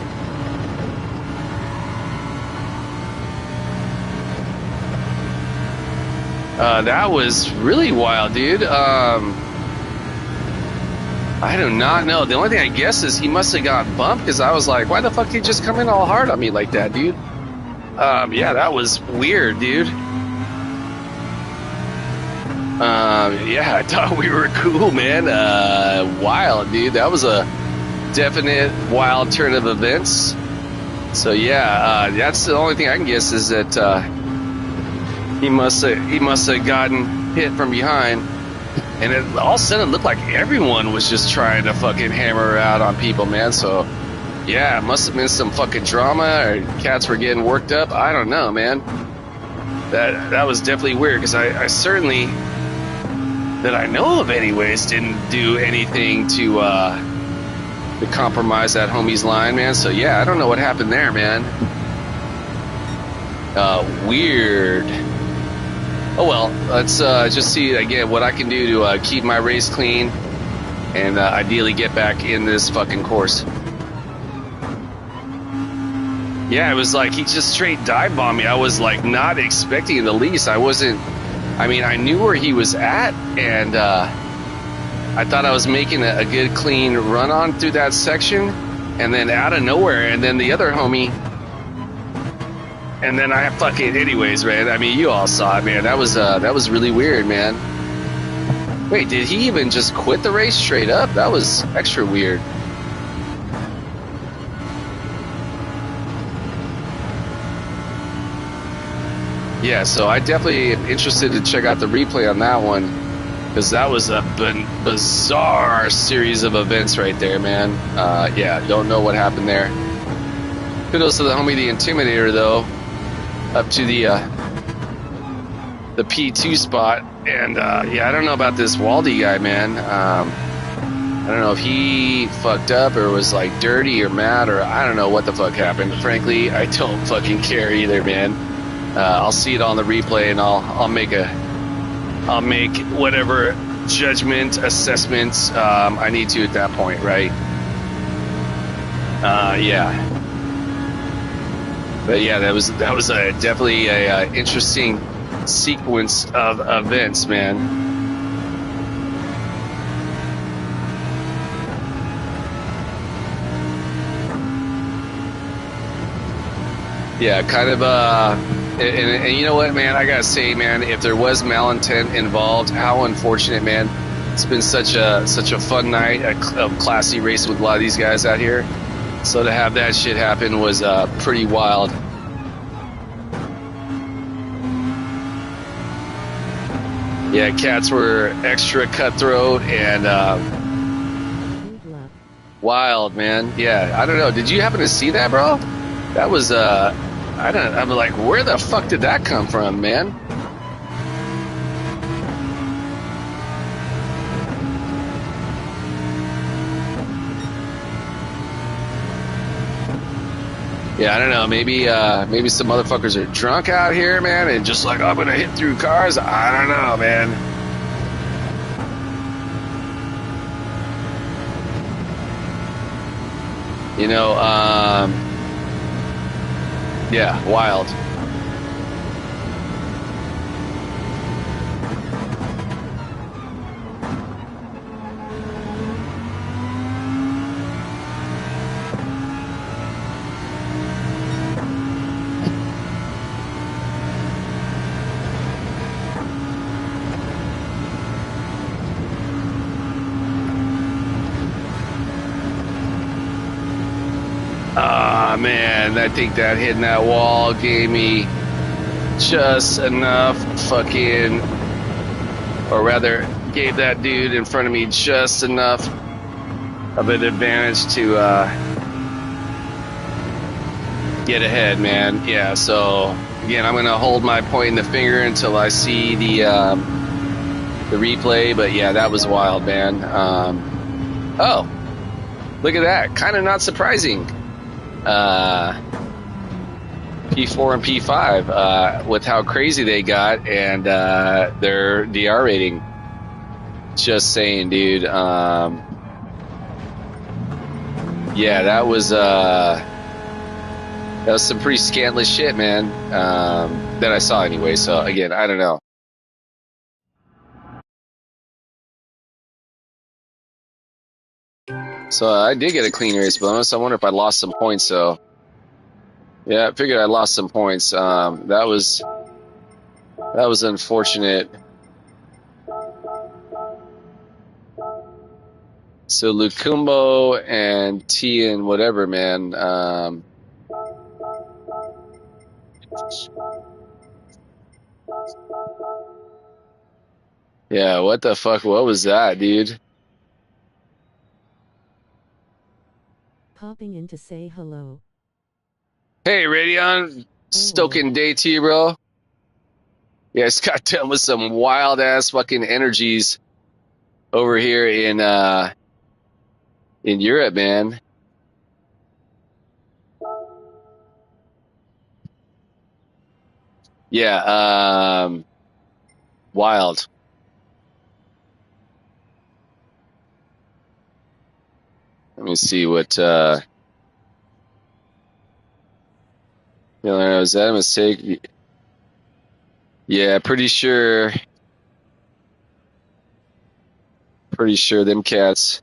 That was really wild, dude. I do not know. The only thing I guess is he must have got bumped because I was like, why the fuck did he just come in all hard on me like that, dude? Yeah, that was weird, dude. Yeah, I thought we were cool, man. Wild, dude. That was a definite wild turn of events. So yeah, that's the only thing I can guess is that he must have gotten hit from behind, and it all of a sudden looked like everyone was just trying to fucking hammer out on people, man. So yeah, it must have been some fucking drama, or cats were getting worked up. I don't know, man. That was definitely weird because I certainly, that I know of anyways, didn't do anything to compromise that homie's line, man. So yeah, I don't know what happened there, man. Weird. Oh well, let's just see again what I can do to keep my race clean and ideally get back in this fucking course. Yeah, it was like he just straight dive bombed me. I was like not expecting in the least. I knew where he was at, and I thought I was making a good clean run on through that section, and then out of nowhere, and then the other homie, and then I fucking, anyways, man. I mean, you all saw it, man. That was really weird, man. Wait, did he even just quit the race straight up? That was extra weird. Yeah, so I definitely am interested to check out the replay on that one, because that was a bizarre series of events right there, man. Yeah, don't know what happened there. Kudos to the homie, the Intimidator, though, up to the P2 spot. And yeah, I don't know about this Waldy guy, man. I don't know if he fucked up or was like dirty or mad, or I don't know what the fuck happened. Frankly, I don't fucking care either, man. I'll see it on the replay, and I'll make whatever judgment assessments I need to at that point, right? Yeah. But yeah, that was definitely a interesting sequence of events, man. Yeah, kind of and you know what, man, I gotta say, man, if there was malintent involved, how unfortunate, man. It's been such a fun night, a classy race with a lot of these guys out here. So to have that shit happen was pretty wild. Yeah, cats were extra cutthroat and wild, man. Yeah, I don't know. Did you happen to see that, bro? That was I'm like, where the fuck did that come from, man? Yeah, I don't know. Maybe some motherfuckers are drunk out here, man, and just like, I'm gonna hit through cars. I don't know, man. You know, yeah, wild. Ah, man, I think that hitting that wall gave me just enough fucking, or rather, gave that dude in front of me just enough of an advantage to get ahead, man. Yeah, so again, I'm gonna hold my pointing the finger until I see the replay. But yeah, that was wild, man. Oh, look at that! Kind of not surprising. P4 and P5 with how crazy they got and their DR rating. Just saying, dude. Yeah, that was some pretty scantless shit, man. That I saw anyway. So again, I don't know. So I did get a clean race bonus. I wonder if I lost some points. So yeah, I figured I lost some points. That was unfortunate. So Lukumbo and T and whatever, man. Yeah, what the fuck? What was that, dude? Popping in to say hello. Hey, Radeon, stoking day to you, bro. Yeah, it's got done with some wild ass fucking energies over here in Europe, man. Yeah, wild. Let me see what was that a mistake? Yeah, pretty sure them cats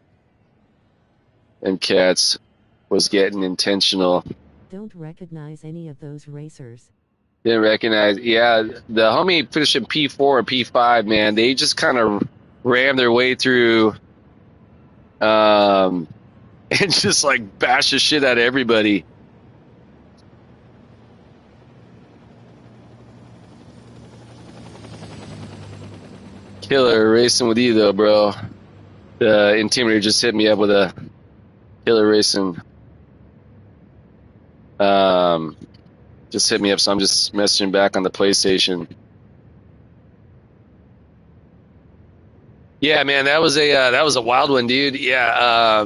was getting intentional. Don't recognize any of those racers. Didn't recognize. Yeah, the homie finishing P4 or P5, man, they just kind of rammed their way through and just like bash the shit out of everybody. Killer racing with you though, bro. The Intimidator just hit me up with a killer racing. Just hit me up, so I'm just messaging back on the PlayStation. Yeah, man, that was a wild one, dude. Yeah,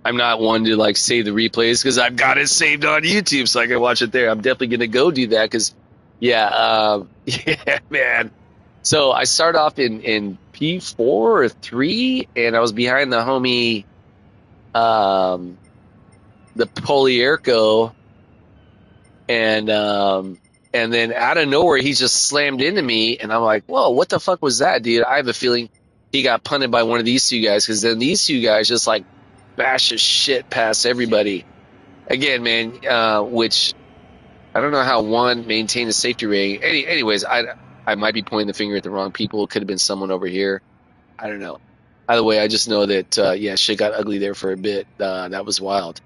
I'm not one to like save the replays because I've got it saved on YouTube, so I can watch it there. I'm definitely gonna go do that because, yeah, yeah, man. So I start off in P4 or 3, and I was behind the homie, the Poliarco, and then out of nowhere he just slammed into me, and I'm like, whoa, what the fuck was that, dude? I have a feeling he got punted by one of these two guys, because then these two guys just like bash his shit past everybody. Again, man, which I don't know how one maintained a safety rating. Anyways, I might be pointing the finger at the wrong people. It could have been someone over here. I don't know. Either way, I just know that yeah, shit got ugly there for a bit. That was wild.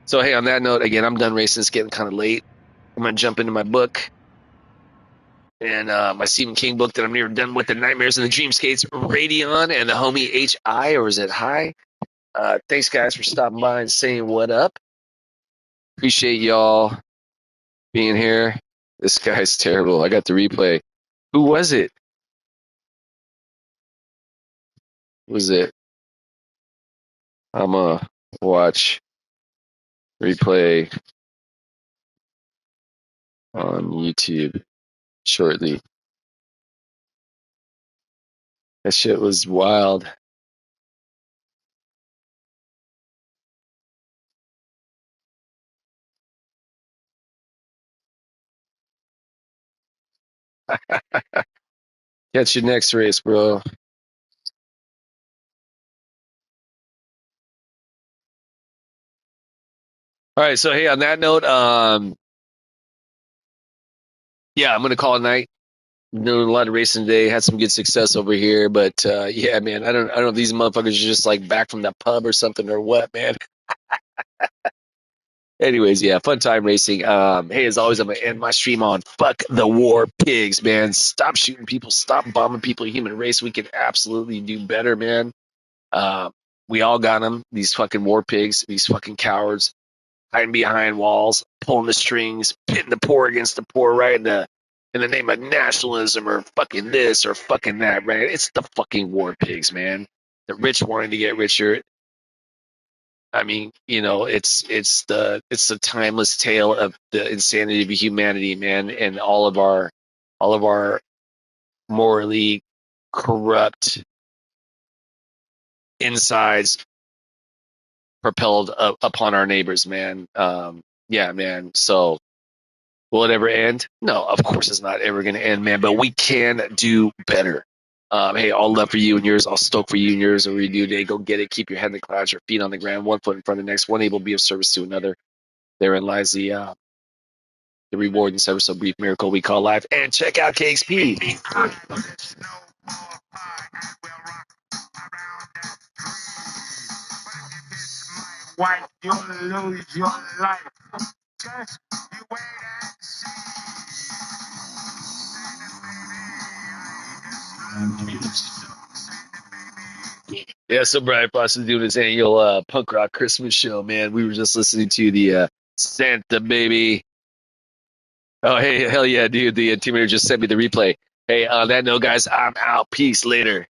So hey, on that note, again, I'm done racing. It's getting kind of late. I'm gonna jump into my book and my Stephen King book that I'm near done with, The Nightmares and the Dreamscapes, Radeon and the homie HI, or is it Hi? Thanks guys for stopping by and saying what up. Appreciate y'all being here. This guy's terrible. I got the replay. Who was it? Was it? I'm gonna watch replay on YouTube shortly. That shit was wild. Catch you next race, bro. All right, so hey, on that note, yeah, I'm gonna call it a night. Doing a lot of racing today, had some good success over here, but yeah, man, I don't know if these motherfuckers are just like back from that pub or something or what, man. Anyways, yeah, fun time racing. Hey, as always, I'm gonna end my stream on fuck the war pigs, man. Stop shooting people, stop bombing people. Human race, we can absolutely do better, man. Uh, we all got them. These fucking war pigs, these fucking cowards, hiding behind walls, pulling the strings, pitting the poor against the poor, right? In the name of nationalism or fucking this or fucking that, right? It's the fucking war pigs, man. The rich wanting to get richer. I mean, it's the timeless tale of the insanity of humanity, man, and all of our morally corrupt insides propelled upon our neighbors, man. Yeah, man. So will it ever end? No, of course it's not ever going to end, man. But we can do better. Hey, all love for you and yours. All stoked for you and yours. Whatever you do today, go get it. Keep your head in the clouds, your feet on the ground, one foot in front of the next, one able to be of service to another. Therein lies the reward in service of brief miracle we call life. And check out KXP. White, you'll lose your life. Just you wait and see. Yeah, so Brian Frost is doing his annual punk rock Christmas show, man. We were just listening to the Santa Baby. Oh, hey, hell yeah, dude. The Intimidator just sent me the replay. Hey, on that note, guys, I'm out. Peace later.